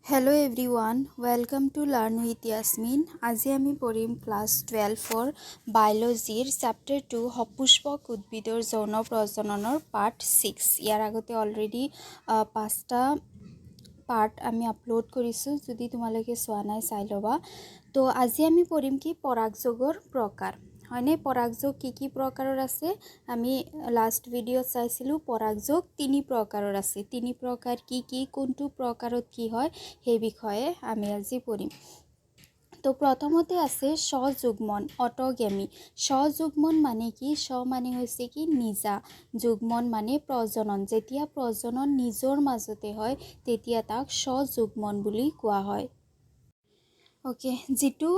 Hello everyone, welcome to Learn with Yasmin. আজি আমি পঢ়িম ক্লাস 12 বায়োলজিৰ চেপ্টাৰ 2 সপুষ্পক উদ্ভিদৰ যৌন প্ৰজননৰ পাৰ্ট 6। ইয়াৰ আগতে অলৰেডি 5টা পাৰ্ট আমি আপলোড কৰিছোঁ, যদি তোমালোকে চোৱা নাই চাই ল'বা। তো আজি আমি পঢ়িম কি পৰাগযোগৰ প্ৰকাৰ। হয়নে, পৰাগযোগ কি প্ৰকাৰৰ আছে? আমি লাষ্ট ভিডিঅ'ত চাইছিলোঁ পৰাগযোগ 3 প্ৰকাৰৰ আছে। 3 প্ৰকাৰ কি কোনটো প্ৰকাৰত কি হয় সেই বিষয়ে আমি আজি পঢ়িম। তো প্ৰথমতে আছে স্বযুগ্মন অটোগেমি। স্বযুগ্মন মানে কি? স্ব মানে হৈছে কি নিজা, যুগ্মন মানে প্ৰজনন। যেতিয়া প্ৰজনন নিজৰ মাজতে হয় তেতিয়া তাক স্বযুগ্মন বুলি কোৱা হয়। ওকে, যিটো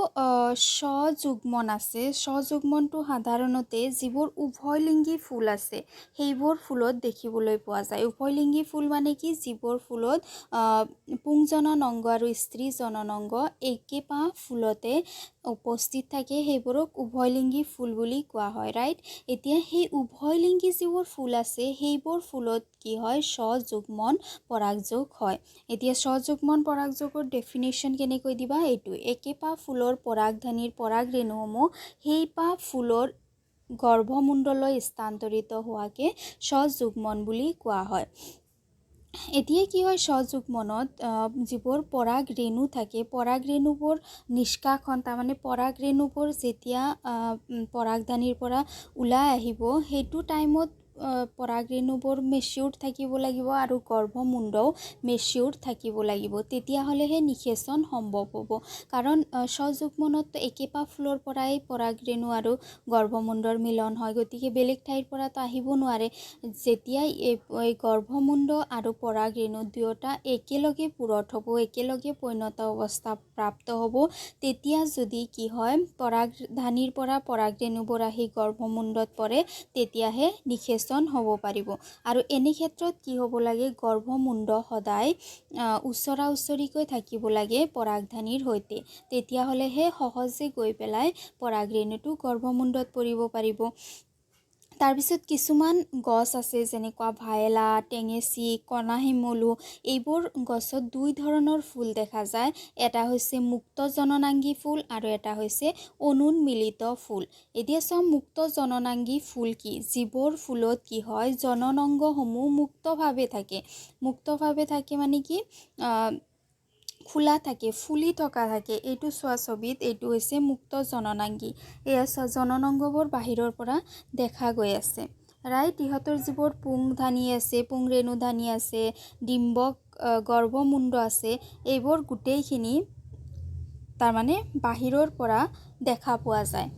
স্বযুগ্মন আছে, স্বযুগ্মনটো সাধাৰণতে যিবোৰ উভয়লিংগী ফুল আছে সেইবোৰ ফুলত দেখিবলৈ পোৱা যায়। উভয়লিংগী ফুল মানে কি? যিবোৰ ফুলত পুংজনন অংগ আৰু স্ত্ৰী জনন অংগ একেটা ফুলতে উপস্থিত থাকে সেইবোৰক উভয়লিংগী ফুল বুলি কোৱা হয়, ৰাইট। এতিয়া সেই উভয়লিংগী যিবোৰ ফুল আছে সেইবোৰ ফুলত কি হয়? স্বযুগ্মন পৰাগযোগ হয়। এতিয়া স্বযুগ্মন পৰাগযোগৰ ডেফিনেশ্যন কেনেকৈ দিবা? এইটো একেপা ফুলৰ পৰাগধানীৰ পৰাগৰেণুসমূহ সেইপা ফুলৰ গৰ্ভমুণ্ডলৈ স্থানান্তৰিত হোৱাকে স্বযুগ্মন বুলি কোৱা হয়। এতিয়া কি হয়? স্বযুগ্মনত যিবোৰ পৰাগৰেণু থাকে, পৰাগৰেণুবোৰ নিষ্কাশন, তাৰমানে পৰাগৰেণুবোৰ যেতিয়া পৰাগধানীৰ পৰা ওলাই আহিব সেইটো টাইমত পৰাগৰেণুবোৰ মেচিউৰ থাকিব লাগিব আৰু গৰ্ভমুণ্ডও মেচিউৰ থাকিব লাগিব, তেতিয়াহ'লেহে নিষেচন সম্ভৱ হ'ব। কাৰণ স্বযুগ্মনত একেপা ফুলৰ পৰাই পৰাগৰেণু আৰু গৰ্ভমুণ্ডৰ মিলন হয়, গতিকে বেলেগ ঠাইৰ পৰাতো আহিব নোৱাৰে। যেতিয়াই এই গৰ্ভমুণ্ড আৰু পৰাগৰেণু দুয়োটা একেলগে পূৰঠ হ'ব, একেলগে পৈণত অৱস্থা প্ৰাপ্ত হ'ব, তেতিয়া যদি কি হয় পৰাগধানীৰ পৰা পৰাগৰেণুবোৰ আহি গৰ্ভমুণ্ডত পৰে তেতিয়াহে নিষেচন হ'ব পাৰিব। আৰু এনে ক্ষেত্ৰত কি হ'ব লাগে? গৰ্ভমুণ্ড সদায় ওচৰা ওচৰিকৈ থাকিব লাগে পৰাগধানীৰ সৈতে, তেতিয়াহ'লেহে সহজে গৈ পেলাই পৰাগৰেণুটো গৰ্ভমুণ্ডত পৰিব পাৰিব। তাৰপিছত কিছুমান গছ আছে যেনেকুৱা ভায়েলা, টেঙেচি, কণাশিমলু, এইবোৰ গছত 2 ধৰণৰ ফুল দেখা যায়। এটা হৈছে মুক্ত জননাংগী ফুল আৰু এটা হৈছে অনুন্মিলিত ফুল। এতিয়া চাওঁ মুক্ত জননাংগী ফুল কি? যিবোৰ ফুলত কি হয় জনন অংগসমূহ মুক্তভাৱে থাকে। মুক্তভাৱে থাকে মানে কি? খোলা থাকে, ফুলি থকা থাকে। এইটো চোৱা ছবিত এইটো হৈছে মুক্ত জননাংগী। এয়া চোৱা জনন অংগবোৰ বাহিৰৰ পৰা দেখা গৈ আছে, ৰাইট। ইহঁতৰ যিবোৰ পুংধানী আছে, পুংৰেণুধানী আছে, ডিম্বক গৰ্ভমুণ্ড আছে, এইবোৰ গোটেইখিনি তাৰমানে বাহিৰৰ পৰা দেখা পোৱা যায়।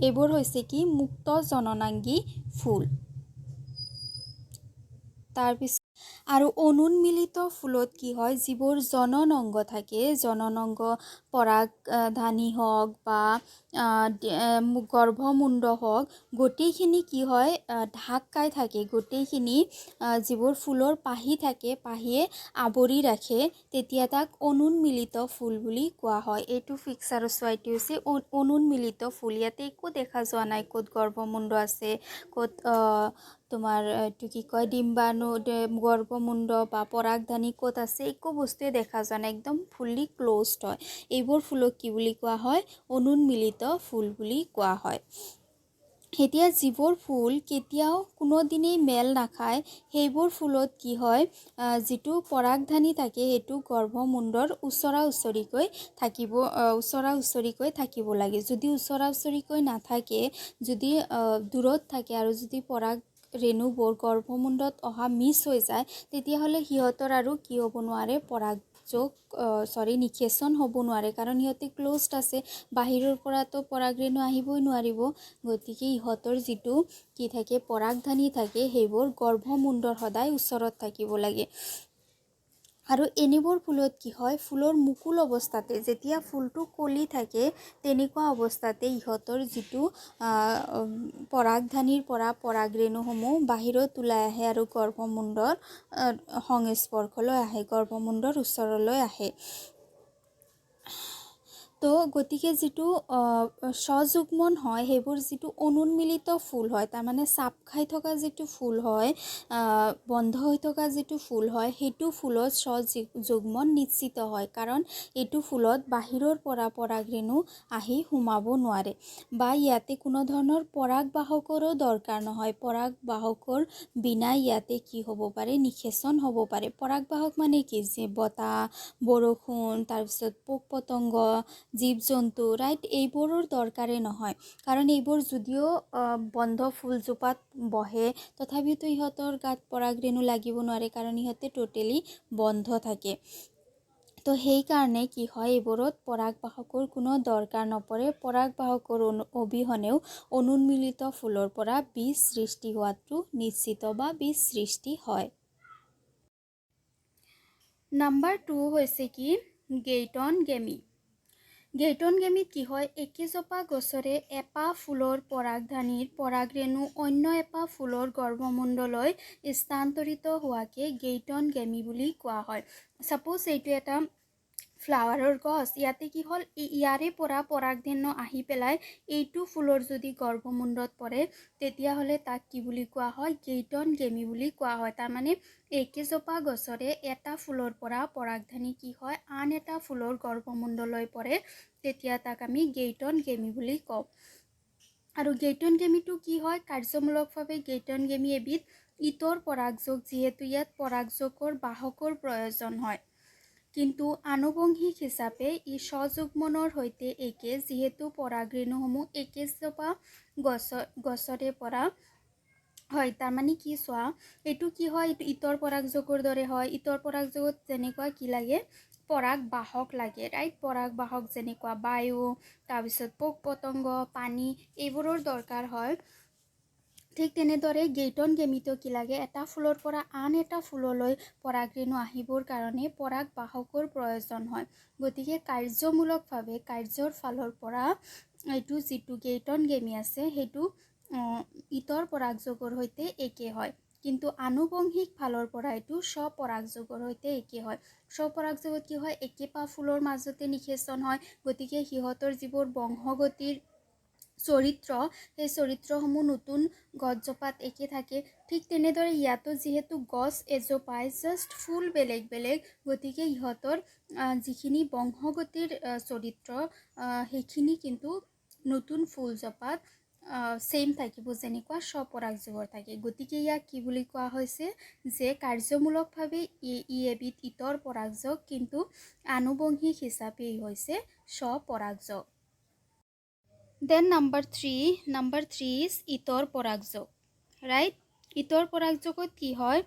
এইবোৰ হৈছে কি? মুক্ত জননাংগী ফুল। তাৰপিছত আৰু অনুন্মিলিত ফুলত কি হয়? যিবোৰ জনন অংগ থাকে, জনন অংগ পৰাগধানী হওক বা গৰ্ভমুণ্ড হওক, গোটেইখিনি কি হয় ঢাক খাই থাকে। গোটেইখিনি যিবোৰ ফুলৰ পাহি থাকে, পাহিয়ে আৱৰি ৰাখে, তেতিয়া তাক অনুন্মিলিত ফুল বুলি কোৱা হয়। এইটো পিকচাৰ চোৱা, এইটো হৈছে অনুন্মিলিত ফুল। ইয়াতে একো দেখা যোৱা নাই ক'ত গৰ্ভমুণ্ড আছে, ক'ত তোমাৰ এইটো কি কয় ডিম্বাণু, গৰ্ভমুণ্ড বা পৰাগধানী ক'ত আছে, একো বস্তুৱে দেখা যোৱা নাই, একদম ফুল্লি ক্ল'জড হয়। এইবোৰ ফুলক কি বুলি কোৱা হয়? অনুন্মিলিত ফুল বুলি কোৱা হয়। এতিয়া যিবোৰ ফুল কেতিয়াও কোনোদিনেই মেল নাখায় সেইবোৰ ফুলত কি হয়? যিটো পৰাগধানী থাকে সেইটো গৰ্ভমুণ্ডৰ ওচৰা ওচৰিকৈ থাকিব লাগে। যদি ওচৰা ওচৰিকৈ নাথাকে, যদি দূৰত থাকে আৰু যদি পৰাগৰেণুবোৰ গৰ্ভমুণ্ডত অহা মিছ হৈ যায়, তেতিয়াহ'লে সিহঁতৰ আৰু কি হ'ব নোৱাৰে? নিষেচন হ'ব নোৱাৰে, কাৰণ সিহঁতে ক্ল'জড আছে, বাহিৰৰ পৰাতো পৰাগৰেণু আহিবই নোৱাৰিব। গতিকে ইহঁতৰ যিটো কি থাকে পৰাগধানী থাকে সেইবোৰ গৰ্ভমুণ্ডৰ সদায় ওচৰত থাকিব লাগে। আৰু এনেবোৰ ফুলত কি হয়? ফুলৰ মুকুল অৱস্থাতে, যেতিয়া ফুলটো কলি থাকে তেনেকুৱা অৱস্থাতে ইহঁতৰ যিটো পৰাগধানীৰ পৰা পৰাগৰেণুসমূহ বাহিৰত ওলাই আহে আৰু গৰ্ভমুণ্ডৰ সংস্পৰ্শলৈ আহে, গৰ্ভমুণ্ডৰ ওচৰলৈ আহে। তো গতিকে যিটো স্বযুগ্মন হয় সেইবোৰ যিটো অনুন্মিলিত ফুল হয়, তাৰমানে চাপ খাই থকা যিটো ফুল হয়, বন্ধ হৈ থকা যিটো ফুল হয়, সেইটো ফুলত স্বযুগ্মন নিশ্চিত হয়, কাৰণ এইটো ফুলত বাহিৰৰ পৰা পৰাগৰেণু আহি সোমাব নোৱাৰে বা ইয়াতে কোনো ধৰণৰ পৰাগ বাহকৰো দৰকাৰ নহয়। পৰাগ বাহকৰ বিনা ইয়াতে কি হ'ব পাৰে, নিষেচন হ'ব পাৰে। পৰাগ বাহক মানে কি, যে বতাহ, বৰষুণ, তাৰপিছত পোক পতংগ, জীৱ জন্তু, ৰাইট, এইবোৰৰ দৰকাৰেই নহয়, কাৰণ এইবোৰ যদিও বন্ধ ফুলজোপাত বহে তথাপিতো ইহঁতৰ গাত পৰাগৰেণু লাগিব নোৱাৰে, কাৰণ ইহঁতে টোটেলি বন্ধ থাকে। তো সেইকাৰণে কি হয়, এইবোৰত পৰাগ বাহকৰ কোনো দৰকাৰ নপৰে। পৰাগ বাহকৰ অবিহনেও অনুন্মিলিত ফুলৰ পৰা বীজ সৃষ্টি হোৱাটো নিশ্চিত বা বীজ সৃষ্টি হয়। নাম্বাৰ 2 হৈছে কি, গেইটন গেমি। গেইটন গেমিত কি হয়, একেজোপা গছৰে এপাহ ফুলৰ পৰাগধানীৰ পৰাগৰেণু অন্য এপাহ ফুলৰ গৰ্ভমণ্ডললৈ স্থানান্তৰিত হোৱাকে গেইটন গেমি বুলি কোৱা হয়। ছাপোজ এইটো এটা ফ্লাৱাৰৰ গছ, ইয়াতে কি হ'ল, ইয়াৰে পৰা পৰাগৰেণু আহি পেলাই এইটো ফুলৰ যদি গৰ্ভমুণ্ডত পৰে তেতিয়াহ'লে তাক কি বুলি কোৱা হয়, গেইটন গেমি বুলি কোৱা হয়। তাৰমানে একেজোপা গছৰে এটা ফুলৰ পৰা পৰাগধানী কি হয়, আন এটা ফুলৰ গৰ্ভমুণ্ডলৈ পৰে, তেতিয়া তাক আমি গেইটন গেমি বুলি কওঁ। আৰু গেইটন গেমিটো কি হয়, কাৰ্যমূলকভাৱে গেইটন গেমি এবিধ ইতৰ পৰাগযোগ, যিহেতু ইয়াত পৰাগযোগৰ বাহকৰ প্ৰয়োজন হয়। কিন্তু আনুবংশিক হিচাপে ই স্বযুগ্মনৰ সৈতে একে, যিহেতু পৰাগৰেণুসমূহ একেজোপা গছৰে পৰা হয়। তাৰমানে কি চোৱা, এইটো কি হয়, এইটো ইতৰ পৰাগযোগৰ দৰে হয়। ইতৰ পৰাগযোগত যেনেকুৱা কি লাগে, পৰাগ বাহক লাগে, ৰাইট। পৰাগ বাহক যেনেকুৱা বায়ু, তাৰপিছত পোক পতংগ, পানী, এইবোৰৰ দৰকাৰ হয়। ঠিক তেনেদৰে গেইটন গেমিটো কি লাগে, এটা ফুলৰ পৰা আন এটা ফুললৈ পৰাগৰেণু আহিবৰ কাৰণে পৰাগ বাহকৰ প্ৰয়োজন হয়। গতিকে কাৰ্যমূলকভাৱে, কাৰ্যৰ ফালৰ পৰা এইটো যিটো গেইটন গেমি আছে সেইটো ইতৰ পৰাগযোগৰ সৈতে একে হয়, কিন্তু আনুবংশিক ফালৰ পৰা এইটো স্বপৰাগযোগৰ সৈতে একে হয়। স্বপৰাগযোগত কি হয়, একেপাহ ফুলৰ মাজতে নিষেচন হয়, গতিকে সিহঁতৰ যিবোৰ বংশগতিৰ চৰিত্ৰ, সেই চৰিত্ৰসমূহ নতুন গছজোপাত একে থাকে। ঠিক তেনেদৰে ইয়াতো যিহেতু গছ এজোপাই, জাষ্ট ফুল বেলেগ বেলেগ, গতিকে ইহঁতৰ যিখিনি বংশগতিৰ চৰিত্ৰ সেইখিনি কিন্তু নতুন ফুলজোপাত ছেইম থাকিব, যেনেকুৱা স্বপৰাগযোগৰ থাকে। গতিকে ইয়াক কি বুলি কোৱা হৈছে, যে কাৰ্যমূলকভাৱে ই এবিধ ইতৰ পৰাগযোগ, কিন্তু আনুবংশিক হিচাপে ই হৈছে স্বপৰাগযোগ। দেন নাম্বাৰ 3 ইজ ইতৰ পৰাগযোগ, ৰাইট। ইতৰ পৰাগযোগত কি হয়,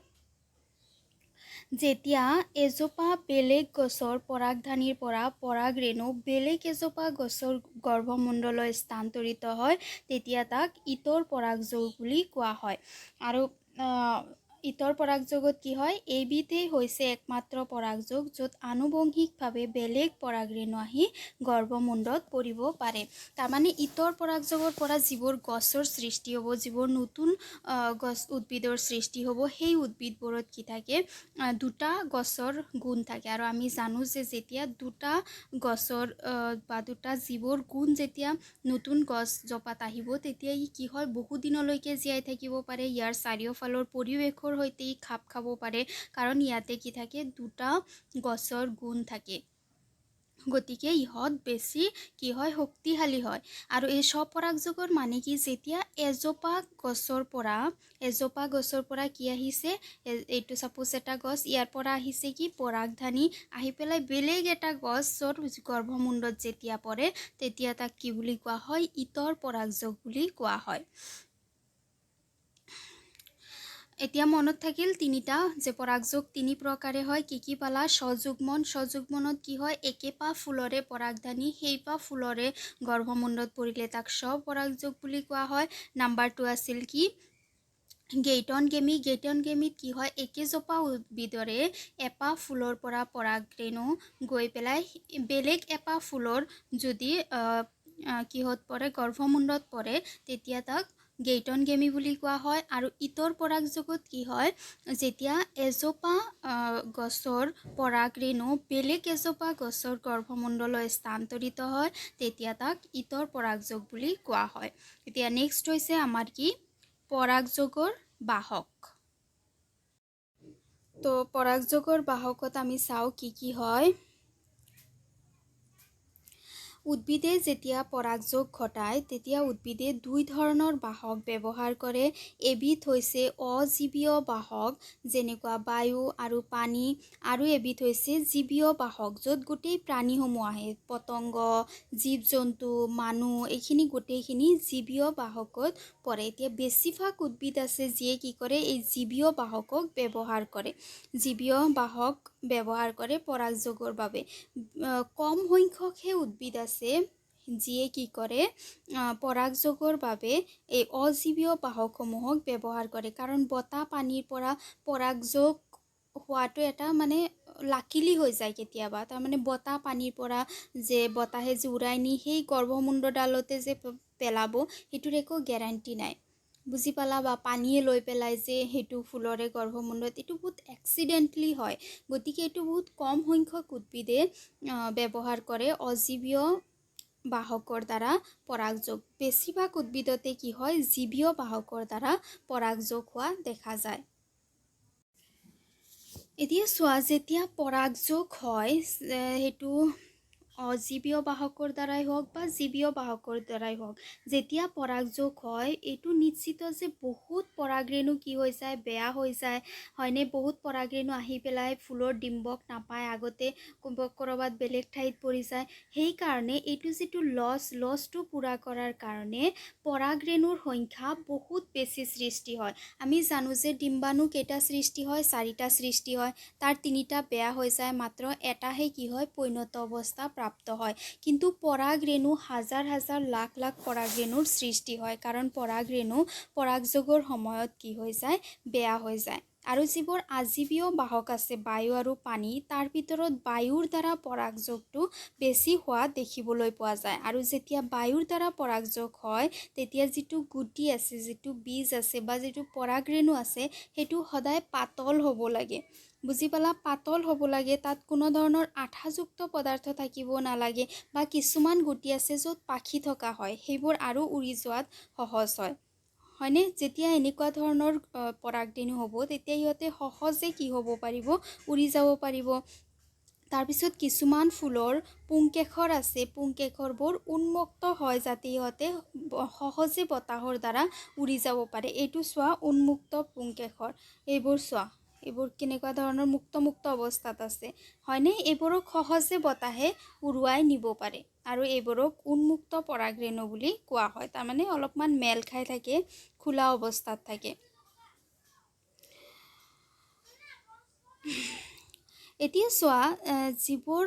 যেতিয়া এজোপা বেলেগ গছৰ পৰাগধানীৰ পৰা পৰাগৰেণু বেলেগ এজোপা গছৰ গৰ্ভমণ্ডললৈ স্থানান্তৰিত হয়, তেতিয়া তাক ইতৰ পৰাগযোগ বুলি কোৱা হয়। আৰু ইতৰ পৰাগযোগত কি হয়, এইবিধেই হৈছে একমাত্ৰ পৰাগযোগ য'ত আনুবংশিকভাৱে বেলেগ পৰাগৰেণু আহি গৰ্ভমুণ্ডত পৰিব পাৰে। তাৰমানে ইতৰ পৰাগযোগৰ পৰা যিবোৰ গছৰ সৃষ্টি হ'ব, যিবোৰ নতুন গছ উদ্ভিদৰ সৃষ্টি হ'ব, সেই উদ্ভিদবোৰত কি থাকে, দুটা গছৰ গুণ থাকে। আৰু আমি জানো যে যেতিয়া দুটা গছৰ বা দুটা জীৱৰ গুণ যেতিয়া নতুন গছজোপাত আহিব, তেতিয়া ই কি হয়, বহুদিনলৈকে জীয়াই থাকিব পাৰে। ইয়াৰ চাৰিওফালৰ পৰিৱেশৰ সৈতে ই খাপ খাব পাৰে, কাৰণ ইয়াতে কি থাকে, দুটা গছৰ গুণ থাকে। গতিকে ইহঁত বেছি কি হয়, শক্তিশালী হয়। আৰু এই স্বপৰাগযোগৰ মানে কি, যেতিয়া এজোপা গছৰ পৰা কি আহিছে, এইটো ছাপোজ এটা গছ, ইয়াৰ পৰা আহিছে কি, পৰাগধানী আহি পেলাই বেলেগ এটা গছৰ গৰ্ভমুণ্ডত যেতিয়া পৰে, তেতিয়া তাক কি বুলি কোৱা হয়, ইতৰ পৰাগযোগ বুলি কোৱা হয়। এতিয়া মনত থাকিল তিনিটা, যে পৰাগযোগ তিনি প্ৰকাৰে হয়। কি পালা, স্বযুগ্মনত কি হয়, একেপাহ ফুলৰে পৰাগধানী সেইপাহ ফুলৰে গৰ্ভমুণ্ডত পৰিলে তাক স্বপৰাগযোগ বুলি কোৱা হয়। নাম্বাৰ 2 আছিল কি, গেইটন গেমিত কি হয়, একেজোপা উদ্ভিদৰে এপাহ ফুলৰ পৰা পৰাগৰেণু গৈ পেলাই বেলেগ এপাহ ফুলৰ যদি কিহত পৰে, গৰ্ভমুণ্ডত পৰে, তেতিয়া তাক গেইটনগেমি বুলি কোৱা হয়। আৰু ইতৰ পৰাগযোগত কি হয়, যেতিয়া এজোপা গছৰ পৰাগ ৰেণু বেলেগ এজোপা গছৰ গৰ্ভমণ্ডললৈ স্থানান্তৰিত হয়, তেতিয়া তাক ইতৰ পৰাগযোগ বুলি কোৱা হয়। এতিয়া নেক্সট হৈছে আমাৰ কি, পৰাগযোগৰ বাহক। তো পৰাগযোগৰ বাহকত আমি চাওঁ কি কি হয়। উদ্ভিদে যেতিয়া পৰাগযোগ ঘটায় তেতিয়া উদ্ভিদে দুই ধৰণৰ বাহক ব্যৱহাৰ কৰে। এবিধ হৈছে অজীৱীয় বাহক, যেনেকুৱা বায়ু আৰু পানী, আৰু এবিধ হৈছে জীৱীয় বাহক, য'ত গোটেই প্ৰাণীসমূহ আহে, পতংগ, জীৱ জন্তু, মানুহ, এইখিনি গোটেইখিনি জীৱীয় বাহকত পৰে। এতিয়া বেছিভাগ উদ্ভিদ আছে যিয়ে কি কৰে, এই জীৱীয় বাহকক ব্যৱহাৰ কৰে। জীৱীয় বাহক ব্যৱহাৰ কৰে পৰাগযোগৰ বাবে। কম সংখ্যকহে উদ্ভিদ আছে যিয়ে কি কৰে, পৰাগযোগৰ বাবে এই অজীৱীয় বাহকসমূহক ব্যৱহাৰ কৰে। কাৰণ বতাহ পানীৰ পৰা পৰাগযোগ হোৱাটো এটা মানে লাকিলি হৈ যায় কেতিয়াবা। তাৰমানে বতাহ পানীৰ পৰা যে বতাহে যে উৰাই নি সেই গৰ্ভমুণ্ডডালতে যে পেলাব, সেইটোৰ একো গেৰাণ্টি নাই, বুজি পালা? বা পানীয়ে লৈ পেলাই যে সেইটো ফুলৰে গৰ্ভমুণ্ডত, এইটো বহুত এক্সিডেণ্টলি হয়। গতিকে এইটো বহুত কম সংখ্যক উদ্ভিদে ব্যৱহাৰ কৰে অজীৱীয় বাহকৰ দ্বাৰা পৰাগযোগ। বেছিভাগ উদ্ভিদতে কি হয়, জীৱীয় বাহকৰ দ্বাৰা পৰাগযোগ হোৱা দেখা যায়। এতিয়া চোৱা, যেতিয়া পৰাগযোগ হয়, সেইটো অজীৱীয় বাহকৰ দ্বাৰাই হওক বা জীৱীয় বাহকৰ দ্বাৰাই হওক, যেতিয়া পৰাগযোগ হয়, এইটো নিশ্চিত যে বহুত পৰাগৰেণু কি হৈ যায়, বেয়া হৈ যায়, হয়নে? বহুত পৰাগৰেণু আহি পেলাই ফুলৰ ডিম্বক নাপায়, আগতে ক'ৰবাত বেলেগ ঠাইত পৰি যায়। সেইকাৰণে এইটো যিটো লছটো পূৰা কৰাৰ কাৰণে পৰাগৰেণুৰ সংখ্যা বহুত বেছি সৃষ্টি হয়। আমি জানো যে ডিম্বাণু কেইটা সৃষ্টি হয়, 4টা সৃষ্টি হয়, তাৰ 3টা বেয়া হৈ যায়, মাত্ৰ এটাহে কি হয়, পৈণত অৱস্থা প্ৰাপ্ত হয়। কিন্তু পৰাগৰেণু হাজাৰ হাজাৰ লাখ লাখ পৰাগৰেণুৰ সৃষ্টি হয়, কাৰণ পৰাগৰেণু পৰাগযোগৰ সময়ত কি হৈ যায়, বেয়া হৈ যায়। আৰু যিবোৰ আজীৱীয় বাহক আছে, বায়ু আৰু পানী, তাৰ ভিতৰত বায়ুৰ দ্বাৰা পৰাগযোগটো বেছি হোৱা দেখিবলৈ পোৱা যায়। আৰু যেতিয়া বায়ুৰ দ্বাৰা পৰাগযোগ হয়, তেতিয়া যিটো গুটি আছে, যিটো বীজ আছে বা যিটো পৰাগৰেণু আছে, সেইটো সদায় পাতল হ'ব লাগে, বুজি পালা? পাতল হ'ব লাগে, তাত কোনো ধৰণৰ আঠাযুক্ত পদাৰ্থ থাকিব নালাগে। বা কিছুমান গুটি আছে য'ত পাখি থকা হয়, সেইবোৰ আৰু উৰি যোৱাত সহজ হয়, হয়নে? যেতিয়া এনেকুৱা ধৰণৰ পৰাগৰেণু হ'ব, তেতিয়া সিহঁতে সহজে কি হ'ব পাৰিব, উৰি যাব পাৰিব। তাৰপিছত কিছুমান ফুলৰ পুংকেশৰ আছে, পুংকেশৰবোৰ উন্মুক্ত হয় যাতে সিহঁতে সহজে বতাহৰ দ্বাৰা উৰি যাব পাৰে। এইটো চোৱা, উন্মুক্ত পুংকেশৰ, এইবোৰ চোৱা, এইবোৰ কেনেকুৱা ধৰণৰ মুক্ত অৱস্থাত আছে, হয়নে? এইবোৰক সহজে বতাহে উৰুৱাই নিব পাৰে, আৰু এইবোৰক উন্মুক্ত পৰাগৰেণু বুলি কোৱা হয়। তাৰমানে অলপমান মেল খাই থাকে, খোলা অৱস্থাত থাকে। এতিয়া চোৱা, যিবোৰ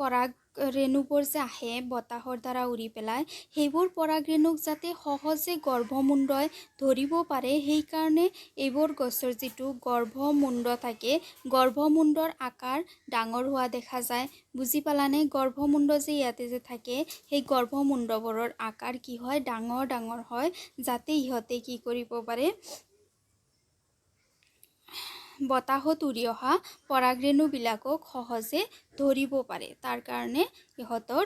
পৰাগৰেণুবোৰ যে আহে বতাহৰ দ্বাৰা উৰি পেলাই, সেইবোৰ পৰাগৰেণুক যাতে সহজে গৰ্ভমুণ্ডই ধৰিব পাৰে, সেইকাৰণে এইবোৰ গছৰ যিটো গৰ্ভমুণ্ড থাকে, গৰ্ভমুণ্ডৰ আকাৰ ডাঙৰ হোৱা দেখা যায়, বুজি পালানে? গৰ্ভমুণ্ড যে ইয়াতে যে থাকে, সেই গৰ্ভমুণ্ডবোৰৰ আকাৰ কি হয়, ডাঙৰ ডাঙৰ হয়, যাতে ইহঁতে কি কৰিব পাৰে, বতাহত উৰি অহা পৰাগৰেণুবিলাকক সহজে ধৰিব পাৰে। তাৰ কাৰণে ইহঁতৰ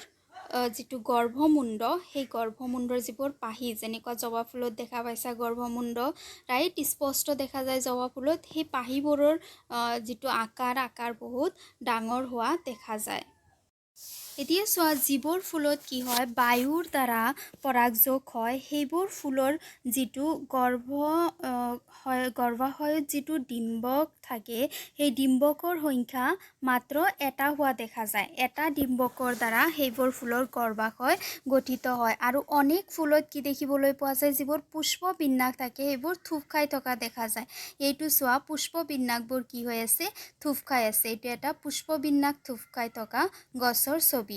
যিটো গৰ্ভমুণ্ড, সেই গৰ্ভমুণ্ডৰ যিবোৰ পাহি, যেনেকুৱা জবা ফুলত দেখা পাইছা গৰ্ভমুণ্ড, ৰাইট, স্পষ্ট দেখা যায় জবা ফুলত, সেই পাহিবোৰৰ যিটো আকাৰ বহুত ডাঙৰ হোৱা দেখা যায়। এতিয়া চোৱা, যিবোৰ ফুলত কি হয়, বায়ুৰ দ্বাৰা পৰাগযোগ হয়, সেইবোৰ ফুলৰ যিটো গৰ্ভাশয়ত যিটো ডিম্বক থাকে, সেই ডিম্বকৰ সংখ্যা মাত্ৰ এটা হোৱা দেখা যায়। এটা ডিম্বকৰ দ্বাৰা সেইবোৰ ফুলৰ গৰ্ভাশয় গঠিত হয়। আৰু অনেক ফুলত কি দেখিবলৈ পোৱা যায়, যিবোৰ পুষ্পবিন্যাস থাকে, সেইবোৰ থূপ খাই থকা দেখা যায়। এইটো চোৱা, পুষ্পবিন্যাসবোৰ কি হৈ আছে, থূপ খাই আছে। এইটো এটা পুষ্পবিন্যাস থূপ খাই থকা গছৰ ছবি।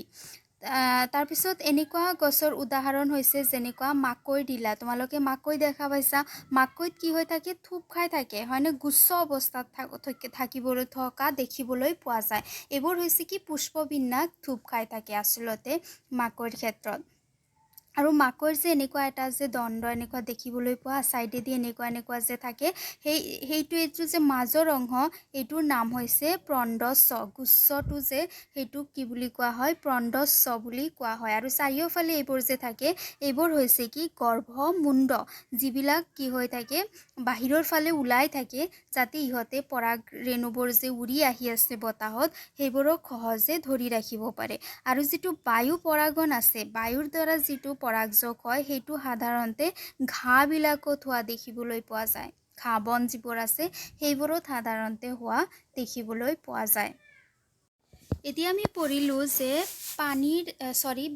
তাৰপিছত এনেকুৱা গছৰ উদাহৰণ হৈছে যেনেকুৱা মাকৈ ঢিলা, তোমালোকে মাকৈ দেখা পাইছা, মাকৈত কি হৈ থাকে, থূপ খাই থাকে, হয়নে? গুচ্ছ অৱস্থাত থাকিবলৈ থকা দেখিবলৈ পোৱা যায়। এইবোৰ হৈছে কি, পুষ্পবিন্যাস থূপ খাই থাকে আচলতে মাকৈৰ ক্ষেত্ৰত। আৰু মাকৈ যে এনেকুৱা এটা যে দণ্ড এনেকুৱা দেখিবলৈ পোৱা ছাইডেদি এনেকুৱা যে থাকে এইটো যে মাজৰ অংশ এইটোৰ নাম হৈছে প্ৰণ্ডস্ব। গুচ্ছটো যে সেইটোক কি বুলি কোৱা হয়, প্ৰণ্ডস্ব বুলি কোৱা হয়। আৰু চাৰিওফালে এইবোৰ যে থাকে এইবোৰ হৈছে কি গৰ্ভমুণ্ড, যিবিলাক কি হৈ থাকে বাহিৰৰ ফালে ওলাই থাকে, যাতে ইহঁতে পৰাগ ৰেণুবোৰ যে উৰি আহি আছে বতাহত সেইবোৰক সহজে ধৰি ৰাখিব পাৰে। আৰু যিটো বায়ু পৰাগন আছে, বায়ুৰ দ্বাৰা যিটো পৰাগযোগ হয় সেইটো সাধাৰণতে ঘাঁহবিলাকত হোৱা দেখিবলৈ পোৱা যায়। ঘাঁহ বন যিবোৰ আছে সেইবোৰত সাধাৰণতে হোৱা দেখিবলৈ পোৱা যায়। এতিয়া আমি পঢ়িলোঁ যে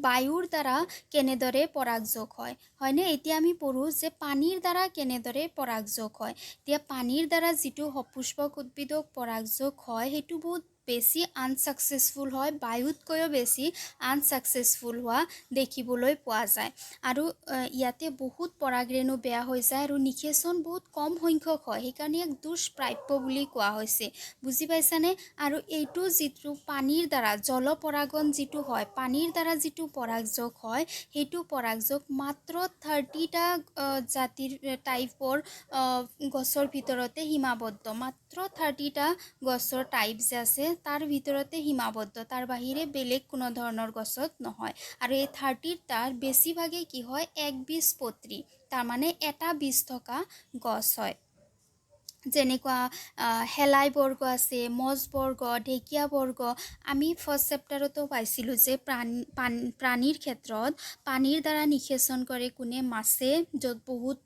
বায়ুৰ দ্বাৰা কেনেদৰে পৰাগযোগ হয়, হয়নে? এতিয়া আমি পঢ়োঁ যে পানীৰ দ্বাৰা কেনেদৰে পৰাগযোগ হয়। এতিয়া পানীৰ দ্বাৰা যিটো সপুষ্পক উদ্ভিদক পৰাগযোগ হয় সেইটো বহুত বেছি আনচাকচেছফুল হয়, বায়ুতকৈও বেছি আনচাকচেছফুল হোৱা দেখিবলৈ পোৱা যায়। আৰু ইয়াতে বহুত পৰাগৰেণু বেয়া হৈ যায় আৰু নিষেচন বহুত কম সংখ্যক হয়, সেইকাৰণে ইয়াক দুষ্প্ৰাপ্য বুলি কোৱা হৈছে। বুজি পাইছানে? আৰু এইটো যিটো পানীৰ দ্বাৰা জলপৰাগন যিটো হয়, পানীৰ দ্বাৰা যিটো পৰাগযোগ হয় সেইটো পৰাগযোগ মাত্ৰ 30টা জাতিৰ টাইপৰ গছৰ ভিতৰতে সীমাবদ্ধ। মাত্ৰ 30টা গছৰ টাইপ যে আছে তাৰ ভিতৰতে সীমাবদ্ধ, তাৰ বাহিৰে বেলেগ কোনো ধৰণৰ গছত নহয়। আৰু এই 30টাৰ বেছিভাগেই কি হয় একবীজপত্ৰী, তাৰমানে এটা বীজ থকা গছ হয়। যেনেকুৱা শেলাই বৰ্গ আছে, মজ বৰ্গ, ঢেকীয়া বৰ্গ। আমি ফাৰ্ষ্ট চেপ্টাৰতো পাইছিলোঁ যে প্ৰাণীৰ ক্ষেত্ৰত পানীৰ দ্বাৰা নিষেচন কৰে কোনে? মাছে, য'ত বহুত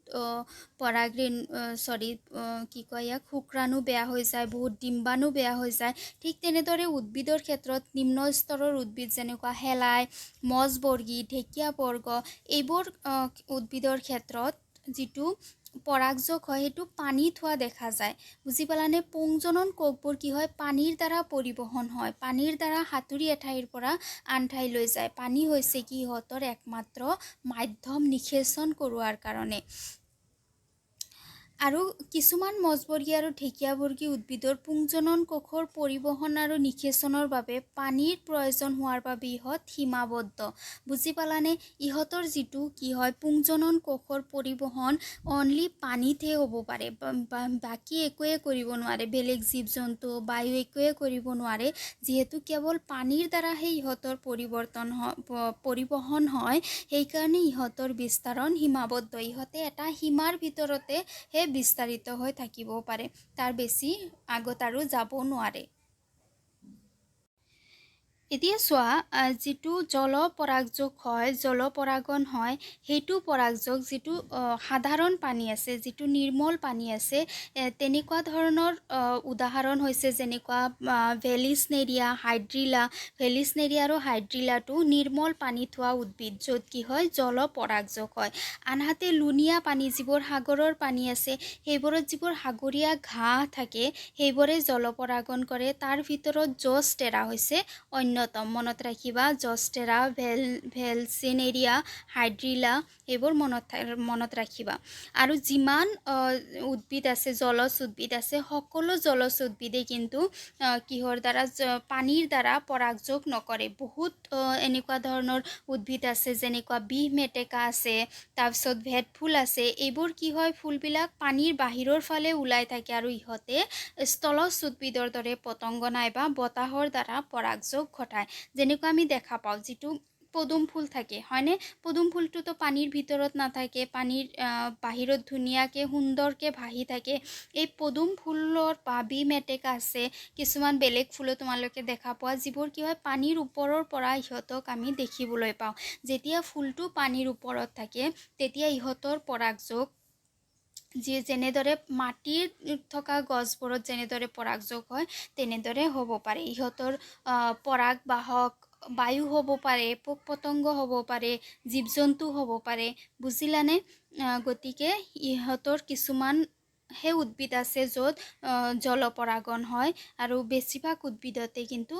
শুক্ৰাণু বেয়া হৈ যায়, বহুত ডিম্বাণু বেয়া হৈ যায়। ঠিক তেনেদৰে উদ্ভিদৰ ক্ষেত্ৰত নিম্ন স্তৰৰ উদ্ভিদ যেনেকুৱা শেলাই, মজবৰ্গী, ঢেকীয়া বৰ্গ, এইবোৰ উদ্ভিদৰ ক্ষেত্ৰত যিটো পৰাগযোগ হয় সেইটো পানীত হোৱা দেখা যায়। বুজি পালানে? পুংজনন কোষবোৰ কি হয় পানীৰ দ্বাৰা পৰিবহণ হয়, পানীৰ দ্বাৰা সাঁতুৰি এঠাইৰ পৰা আন ঠাইলৈ যায়। পানী হৈছে কি ইহঁতৰ একমাত্ৰ মাধ্যম নিষেচন কৰোৱাৰ কাৰণে। আৰু কিছুমান মজবৰ্গী আৰু ঢেকীয়াবৰ্গী উদ্ভিদৰ পুংজনন কোষৰ পৰিবহণ আৰু নিষেচনৰ বাবে পানীৰ প্ৰয়োজন হোৱাৰ বাবে ইহঁত সীমাবদ্ধ। বুজি পালানে? ইহঁতৰ যিটো কি হয় পুংজনন কোষৰ পৰিবহণ অনলি পানীতহে হ'ব পাৰে, বাকী একোৱে কৰিব নোৱাৰে। বেলেগ জীৱ জন্তু, বায়ু একোৱে কৰিব নোৱাৰে, যিহেতু কেৱল পানীৰ দ্বাৰাহে ইহঁতৰ পৰিবহণ হয়। সেইকাৰণে ইহঁতৰ বিস্তাৰণ সীমাবদ্ধ। ইহঁতে এটা সীমাৰ ভিতৰতে বিস্তাৰিত হৈ থাকিব পাৰে, তাৰ বেছি আগত আৰু যাব নোৱাৰে। এতিয়া চোৱা, যিটো জলপৰাগযোগ হয়, জলপৰাগন হয়, সেইটো পৰাগযোগ যিটো সাধাৰণ পানী আছে, যিটো নিৰ্মল পানী আছে, তেনেকুৱা ধৰণৰ উদাহৰণ হৈছে যেনেকুৱা ভেলিছনেৰিয়া, হাইড্ৰিলা। ভেলিছনেৰিয়া আৰু হাইড্ৰিলাটো নিৰ্মল পানীত হোৱা উদ্ভিদ, য'ত কি হয় জলপৰাগযোগ হয়। আনহাতে লুণীয়া পানী, যিবোৰ সাগৰৰ পানী আছে, সেইবোৰত যিবোৰ সাগৰীয় ঘাঁহ থাকে সেইবোৰে জলপৰাগন কৰে। তাৰ ভিতৰত জষ্টেৰা হৈছে অন্যতম। মনত ৰাখিবা, জষ্টেৰা, ভেলচিনেৰিয়া, হাইড্ৰিলা, এইবোৰ মনত ৰাখিবা। আৰু যিমান উদ্ভিদ আছে, জলজ উদ্ভিদ আছে, সকলো জলজ উদ্ভিদে কিন্তু কিহৰ দ্বাৰা পানীৰ দ্বাৰা পৰাগযোগ নকৰে। বহুত এনেকুৱা ধৰণৰ উদ্ভিদ আছে যেনেকুৱা বিহ মেটেকা আছে, তাৰপিছত ভেটফুল আছে। এইবোৰ কি হয় ফুলবিলাক পানীৰ বাহিৰৰ ফালে ওলাই থাকে আৰু ইহঁতে স্থলজ উদ্ভিদৰ দৰে পতংগ নাইবা বতাহৰ দ্বাৰা পৰাগযোগ ঘটায়। যেনেকুৱা আমি দেখা পাওঁ যিটো পদুম ফুল থাকে, হয়নে? পদুম ফুলটোতো পানীৰ ভিতৰত নাথাকে, পানীৰ বাহিৰত ধুনীয়াকৈ সুন্দৰকৈ ভাহি থাকে। এই পদুম ফুলৰ বা বিহ মেটেকা আছে, কিছুমান বেলেগ ফুলো তোমালোকে দেখা পোৱা, যিবোৰ কি হয় পানীৰ ওপৰৰ পৰা ইহঁতক আমি দেখিবলৈ পাওঁ। যেতিয়া ফুলটো পানীৰ ওপৰত থাকে তেতিয়া ইহঁতৰ পৰাগযোগ যেনেদৰে মাটিত থকা গছবোৰত যেনেদৰে পৰাগযোগ হয় তেনেদৰে হ'ব পাৰে। ইহঁতৰ পৰাগবাহক বায়ু হ'ব পাৰে, পোক পতংগ হ'ব পাৰে, জীৱ জন্তু হ'ব পাৰে। বুজিলানে? গতিকে ইহঁতৰ কিছুমান সেই উদ্ভিদ আছে য'ত জলপৰাগন হয়, আৰু বেছিভাগ উদ্ভিদতে কিন্তু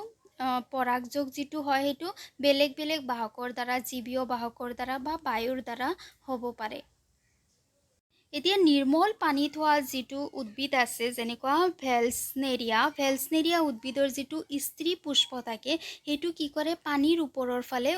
পৰাগযোগ যিটো হয় সেইটো বেলেগ বেলেগ বাহকৰ দ্বাৰা, জীৱীয় বাহকৰ দ্বাৰা বা বায়ুৰ দ্বাৰা হ'ব পাৰে। এতিয়া নিৰ্মল পানীত হোৱা যিটো উদ্ভিদ আছে যেনেকুৱা ভেলছনেৰিয়া উদ্ভিদৰ যিটো স্ত্ৰী পুষ্প থাকে সেইটো কি কৰে পানীৰ ওপৰৰ ফালে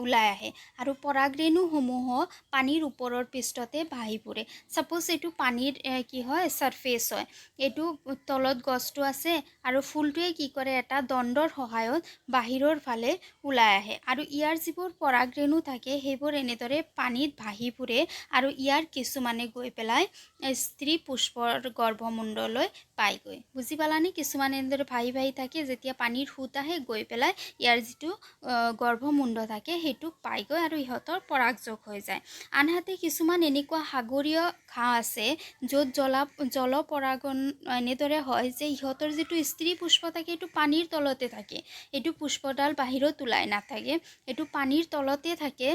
ওলাই আহে আৰু পৰাগৰেণুসমূহ পানীৰ ওপৰৰ পৃষ্ঠতে ভাহি পৰে। সাপোজ এইটো পানীৰ কি হয় সাৰফেস হয়, এইটো তলত গছটো আছে আৰু ফুলটোৱে কি কৰে এটা দণ্ডৰ সহায়ত বাহিৰৰ ফালে ওলাই আহে আৰু ইয়াৰ যিবোৰ পৰাগৰেণু থাকে সেইবোৰ এনেদৰে পানীত ভাহি ফুৰে আৰু ইয়াৰ কিছুমানে গৈ পেলাই স্ত্ৰী পুষ্পৰ গৰ্ভমুণ্ডলৈ পায়গৈ। বুজি পালানে? কিছুমানে এনেদৰে ভাহি থাকে, যেতিয়া পানীৰ সোঁত আহে গৈ পেলাই ইয়াৰ যিটো গৰ্ভমুণ্ড থাকে সেইটোক পায়গৈ আৰু ইহঁতৰ পৰাগযোগ হৈ যায়। আনহাতে কিছুমান এনেকুৱা সাগৰীয় ঘাঁহ আছে য'ত জলপৰাগন এনেদৰে হয় যে ইহঁতৰ যিটো স্ত্ৰী পুষ্প থাকে এইটো পানীৰ তলতে থাকে, এইটো পুষ্পডাল বাহিৰত ওলাই নাথাকে, এইটো পানীৰ তলতে থাকে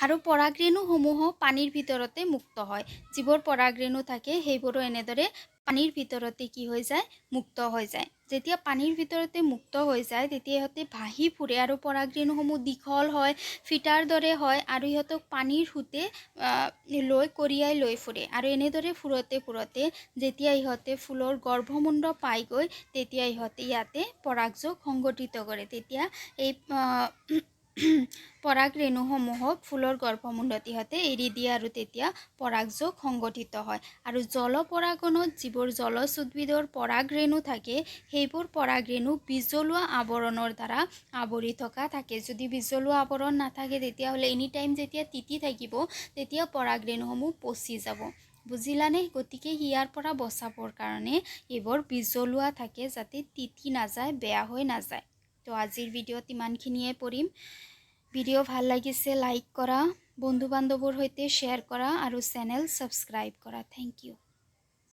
আৰু পৰাগৰেণুসমূহ পানীৰ ভিতৰতে মুক্ত হয়। যিবোৰ পৰাগৰেণু থাকে সেইবোৰো এনেদৰে পানীৰ ভিতৰতে কি হৈ যায় মুক্ত হৈ যায়। যেতিয়া পানীৰ ভিতৰতে মুক্ত হৈ যায় তেতিয়া ইহঁতে ভাহি ফুৰে আৰু পৰাগৰেণুসমূহ দীঘল হয়, ফিটাৰ দৰে হয় আৰু ইহঁতক পানীৰ সোঁতে কঢ়িয়াই লৈ ফুৰে আৰু এনেদৰে ফুৰতে যেতিয়া ইহঁতে ফুলৰ গৰ্ভমুণ্ড পায়গৈ তেতিয়া ইহঁতে ইয়াতে পৰাগযোগ সংগঠিত কৰে। তেতিয়া এই পৰাগৰেণুসমূহক ফুলৰ গৰ্ভমুণ্ডত ইহঁতে এৰি দিয়ে আৰু তেতিয়া পৰাগযোগ সংগঠিত হয়। আৰু জলপৰাগনত যিবোৰ জলজ উদ্ভিদৰ পৰাগৰেণু থাকে সেইবোৰ পৰাগৰেণু বিজলুৱা আৱৰণৰ দ্বাৰা আৱৰি থকা থাকে। যদি বিজলুৱা আৱৰণ নাথাকে তেতিয়াহ'লে এনি টাইম যেতিয়া তিতি থাকিব তেতিয়া পৰাগৰেণুসমূহ পচি যাব। বুজিলানে? গতিকে ইয়াৰ পৰা বচাবৰ কাৰণে এইবোৰ বিজলুৱা থাকে যাতে তিতি নাযায়, বেয়া হৈ নাযায়। তো আজিৰ ভিডিঅ'ত ইমানখিনিয়ে পঢ়িম। ভিডিঅ' ভাল লাগিছে লাইক কৰা, বন্ধু বান্ধৱৰ সৈতে শ্বেয়াৰ কৰা আৰু চেনেল ছাবস্ক্ৰাইব কৰা। Thank U.